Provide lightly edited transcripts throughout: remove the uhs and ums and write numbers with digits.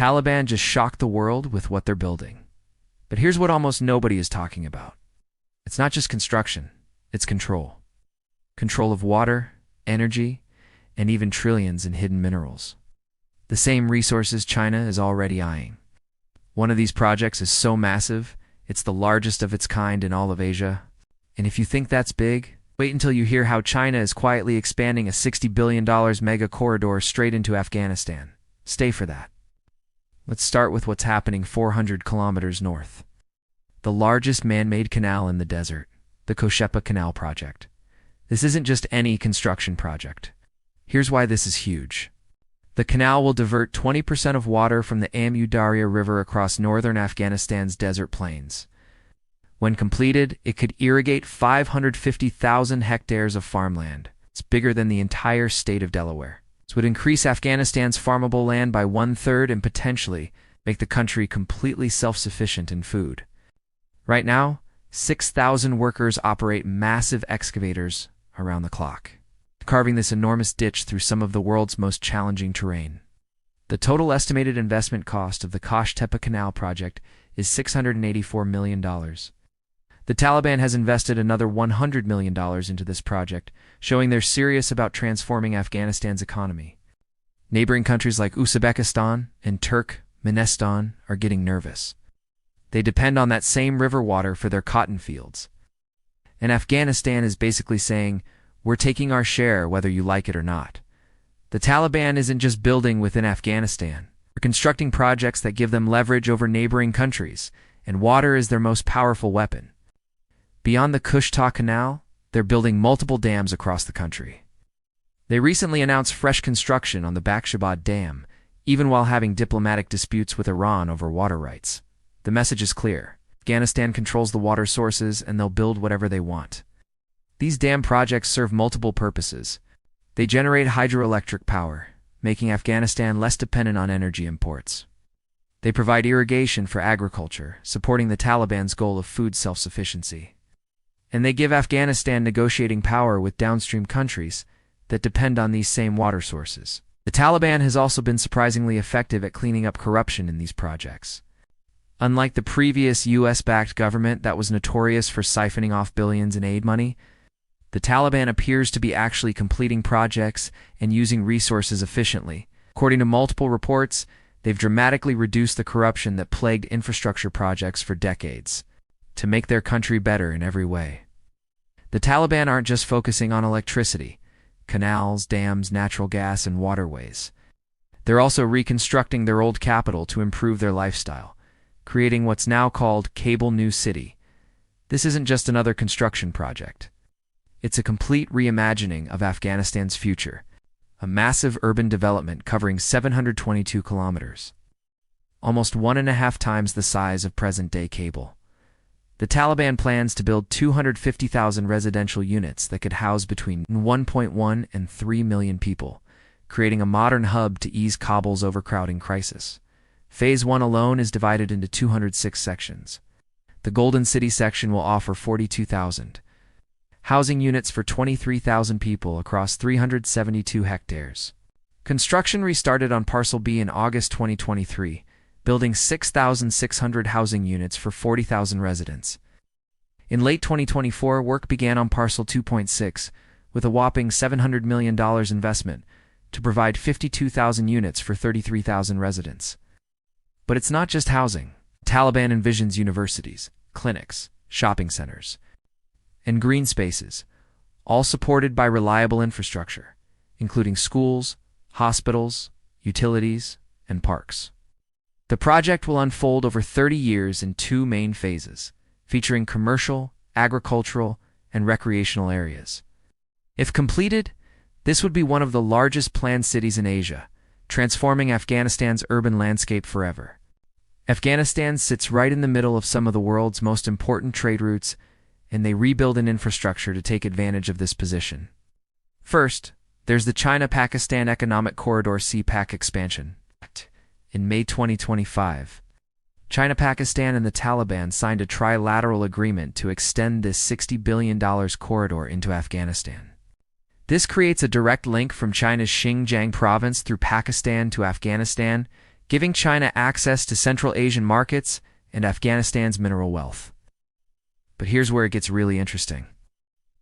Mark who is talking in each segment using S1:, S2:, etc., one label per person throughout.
S1: Taliban just shocked the world with what they're building. But here's what almost nobody is talking about. It's not just construction, it's control. Control of water, energy, and even trillions in hidden minerals. The same resources China is already eyeing. One of these projects is so massive, it's the largest of its kind in all of Asia. And if you think that's big, wait until you hear how China is quietly expanding a $60 billion mega corridor straight into Afghanistan. Stay for that. Let's start with what's happening 400 kilometers north. The largest man-made canal in the desert, the Koshepa Canal Project. This isn't just any construction project. Here's why this is huge. The canal will divert 20% of water from the Amu Darya River across northern Afghanistan's desert plains. When completed, it could irrigate 550,000 hectares of farmland. It's bigger than the entire state of Delaware. This would increase Afghanistan's farmable land by 1/3 and potentially make the country completely self-sufficient in food. Right now, 6,000 workers operate massive excavators around the clock, carving this enormous ditch through some of the world's most challenging terrain. The total estimated investment cost of the Koshepa Canal project is $684 million. The Taliban has invested another $100 million into this project, showing they're serious about transforming Afghanistan's economy. Neighboring countries like Uzbekistan and Turkmenistan are getting nervous. They depend on that same river water for their cotton fields. And Afghanistan is basically saying, we're taking our share whether you like it or not. The Taliban isn't just building within Afghanistan. They're constructing projects that give them leverage over neighboring countries, and water is their most powerful weapon. Beyond the Koshepa Canal, they're building multiple dams across the country. They recently announced fresh construction on the Bakhshabad Dam, even while having diplomatic disputes with Iran over water rights. The message is clear. Afghanistan controls the water sources, and they'll build whatever they want. These dam projects serve multiple purposes. They generate hydroelectric power, making Afghanistan less dependent on energy imports. They provide irrigation for agriculture, supporting the Taliban's goal of food self-sufficiency. And they give Afghanistan negotiating power with downstream countries that depend on these same water sources. The Taliban has also been surprisingly effective at cleaning up corruption in these projects. Unlike the previous US-backed government that was notorious for siphoning off billions in aid money, the Taliban appears to be actually completing projects and using resources efficiently. According to multiple reports, they've dramatically reduced the corruption that plagued infrastructure projects for decades, to make their country better in every way. The Taliban aren't just focusing on electricity, canals, dams, natural gas, and waterways. They're also reconstructing their old capital to improve their lifestyle, creating what's now called Cable New City. This isn't just another construction project. It's a complete reimagining of Afghanistan's future, a massive urban development covering 722 kilometers, almost 1.5 times the size of present-day Kabul. The Taliban plans to build 250,000 residential units that could house between 1.1 and 3 million people, creating a modern hub to ease Kabul's overcrowding crisis. Phase 1 alone is divided into 206 sections. The Golden City section will offer 42,000 housing units for 23,000 people across 372 hectares. Construction restarted on Parcel B in August 2023, building 6,600 housing units for 40,000 residents. In late 2024, work began on Parcel 2.6 with a whopping $700 million investment to provide 52,000 units for 33,000 residents. But it's not just housing. Taliban envisions universities, clinics, shopping centers, and green spaces, all supported by reliable infrastructure, including schools, hospitals, utilities, and parks. The project will unfold over 30 years in 2 main phases, featuring commercial, agricultural, and recreational areas. If completed, this would be one of the largest planned cities in Asia, transforming Afghanistan's urban landscape forever. Afghanistan sits right in the middle of some of the world's most important trade routes, and they rebuild an infrastructure to take advantage of this position. First, there's the China-Pakistan Economic Corridor CPAC expansion. In May 2025, China, Pakistan, and the Taliban signed a trilateral agreement to extend this $60 billion corridor into Afghanistan. This creates a direct link from China's Xinjiang province through Pakistan to Afghanistan, giving China access to Central Asian markets and Afghanistan's mineral wealth. But here's where it gets really interesting.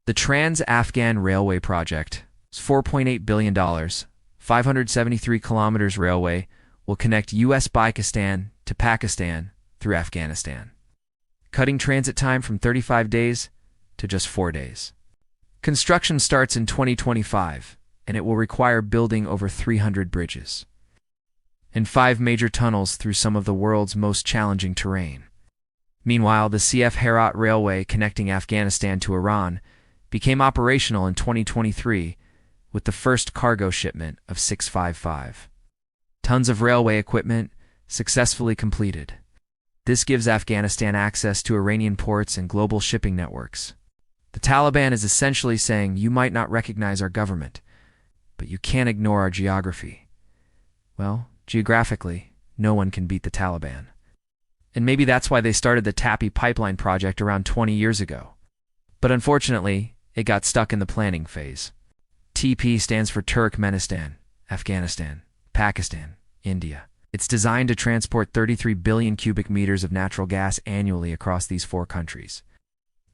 S1: The Trans-Afghan Railway Project is $4.8 billion, 573 kilometers railway, will connect U.S. Pakistan to Pakistan through Afghanistan, cutting transit time from 35 days to just 4 days. Construction starts in 2025, and it will require building over 300 bridges and 5 major tunnels through some of the world's most challenging terrain. Meanwhile, the CF Herat Railway connecting Afghanistan to Iran became operational in 2023 with the first cargo shipment of 655 tons of railway equipment successfully completed. This gives Afghanistan access to Iranian ports and global shipping networks. The Taliban is essentially saying, you might not recognize our government, but you can't ignore our geography. Well, geographically, no one can beat the Taliban. And maybe that's why they started the TAPI pipeline project around 20 years ago. But unfortunately, it got stuck in the planning phase. TP stands for Turkmenistan, Afghanistan, Pakistan, India. It's designed to transport 33 billion cubic meters of natural gas annually across these 4 countries.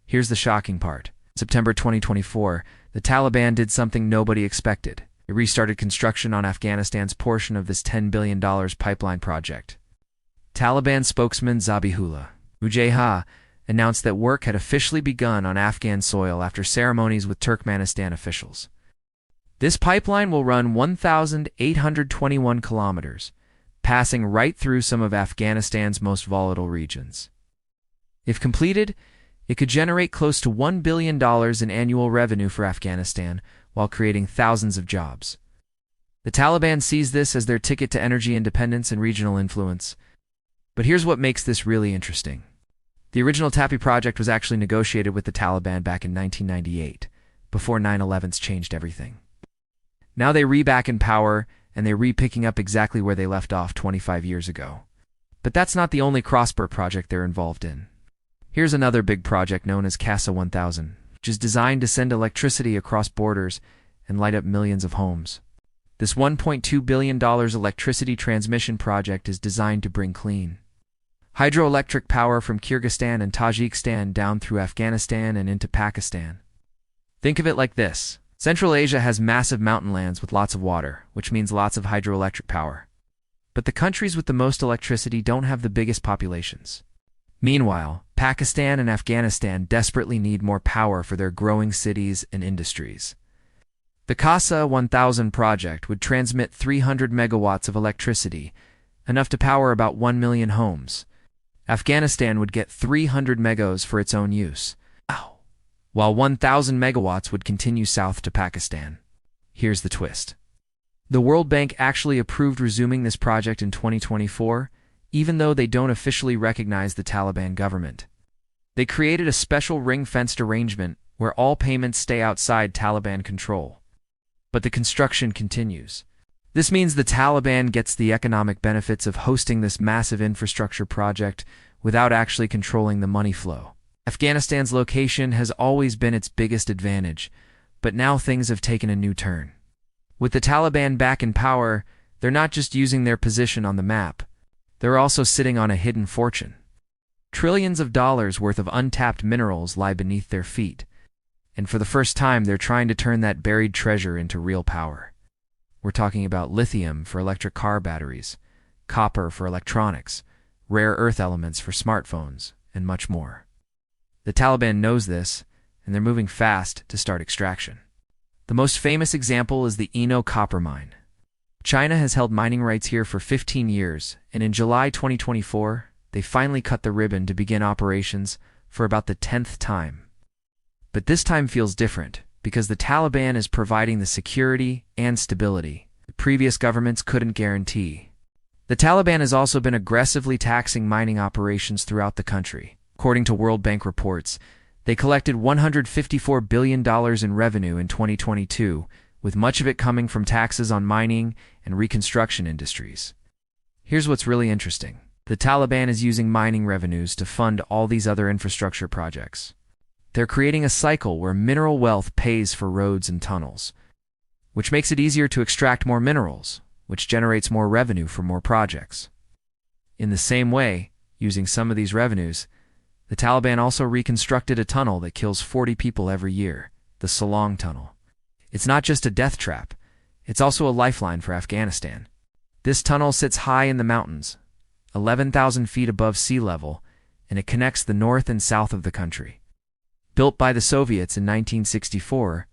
S1: Here's the shocking part. September 2024, the Taliban did something nobody expected. It restarted construction on Afghanistan's portion of this $10 billion pipeline project. Taliban spokesman Zabihullah Mujahid announced that work had officially begun on Afghan soil after ceremonies with Turkmenistan officials. This pipeline will run 1,821 kilometers, passing right through some of Afghanistan's most volatile regions. If completed, it could generate close to $1 billion in annual revenue for Afghanistan while creating thousands of jobs. The Taliban sees this as their ticket to energy independence and regional influence. But here's what makes this really interesting. The original TAPI project was actually negotiated with the Taliban back in 1998, before 9/11's changed everything. Now they re-back in power, and they're re-picking up exactly where they left off 25 years ago. But that's not the only cross-border project they're involved in. Here's another big project known as CASA 1000, which is designed to send electricity across borders and light up millions of homes. This $1.2 billion electricity transmission project is designed to bring clean hydroelectric power from Kyrgyzstan and Tajikistan down through Afghanistan and into Pakistan. Think of it like this. Central Asia has massive mountain lands with lots of water, which means lots of hydroelectric power. But the countries with the most electricity don't have the biggest populations. Meanwhile, Pakistan and Afghanistan desperately need more power for their growing cities and industries. The CASA 1000 project would transmit 300 megawatts of electricity, enough to power about 1 million homes. Afghanistan would get 300 megos for its own use, while 1,000 megawatts would continue south to Pakistan. Here's the twist. The World Bank actually approved resuming this project in 2024, even though they don't officially recognize the Taliban government. They created a special ring-fenced arrangement where all payments stay outside Taliban control. But the construction continues. This means the Taliban gets the economic benefits of hosting this massive infrastructure project without actually controlling the money flow. Afghanistan's location has always been its biggest advantage, but now things have taken a new turn. With the Taliban back in power, they're not just using their position on the map, they're also sitting on a hidden fortune. Trillions of dollars worth of untapped minerals lie beneath their feet, and for the first time they're trying to turn that buried treasure into real power. We're talking about lithium for electric car batteries, copper for electronics, rare earth elements for smartphones, and much more. The Taliban knows this, and they're moving fast to start extraction. The most famous example is the Eno copper mine. China has held mining rights here for 15 years, and in July 2024, they finally cut the ribbon to begin operations for about the 10th time. But this time feels different, because the Taliban is providing the security and stability the previous governments couldn't guarantee. The Taliban has also been aggressively taxing mining operations throughout the country. According to World Bank reports, they collected $154 billion in revenue in 2022, with much of it coming from taxes on mining and reconstruction industries. Here's what's really interesting. The Taliban is using mining revenues to fund all these other infrastructure projects. They're creating a cycle where mineral wealth pays for roads and tunnels, which makes it easier to extract more minerals, which generates more revenue for more projects. In the same way, using some of these revenues, the Taliban also reconstructed a tunnel that kills 40 people every year, the Salong Tunnel. It's not just a death trap, it's also a lifeline for Afghanistan. This tunnel sits high in the mountains, 11,000 feet above sea level, and it connects the north and south of the country. Built by the Soviets in 1964,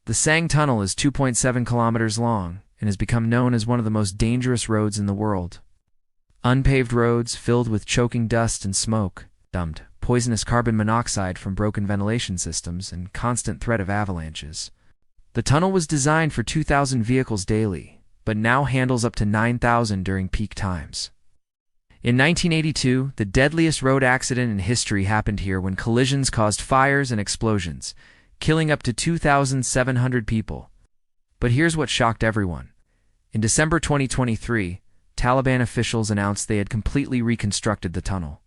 S1: the Sang Tunnel is 2.7 kilometers long and has become known as one of the most dangerous roads in the world. Unpaved roads filled with choking dust and smoke, dumped poisonous carbon monoxide from broken ventilation systems, and constant threat of avalanches. The tunnel was designed for 2,000 vehicles daily, but now handles up to 9,000 during peak times. In 1982, the deadliest road accident in history happened here when collisions caused fires and explosions, killing up to 2,700 people. But here's what shocked everyone. In December 2023, Taliban officials announced they had completely reconstructed the tunnel.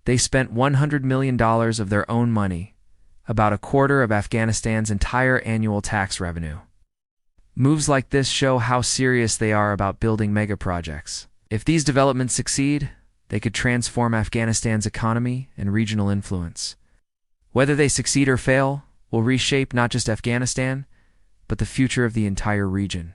S1: They spent $100 million of their own money, about a quarter of Afghanistan's entire annual tax revenue. Moves like this show how serious they are about building mega projects. If these developments succeed, they could transform Afghanistan's economy and regional influence. Whether they succeed or fail will reshape not just Afghanistan, but the future of the entire region.